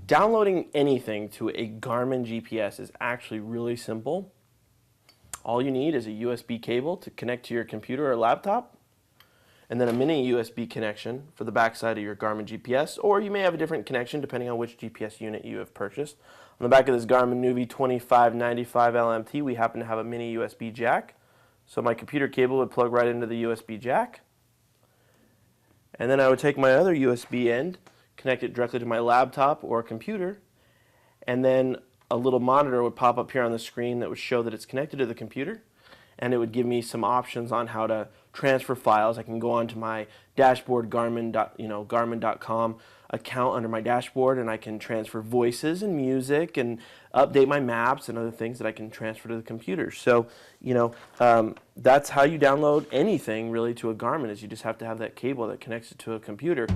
Downloading anything to a Garmin GPS is actually really simple. All you need is a USB cable to connect to your computer or laptop, and then a mini USB connection for the backside of your Garmin GPS, or you may have a different connection depending on which GPS unit you have purchased. On the back of this Garmin Nuvi 2595 LMT, we happen to have a mini USB jack, so my computer cable would plug right into the USB jack, and then I would take my other USB end, connect it directly to my laptop or computer, and then a little monitor would pop up here on the screen that would show that it's connected to the computer, and it would give me some options on how to transfer files. I can go onto my dashboard Garmin.com account under my dashboard, and I can transfer voices and music and update my maps and other things that I can transfer to the computer. So, that's how you download anything really to a Garmin, is you just have to have that cable that connects it to a computer.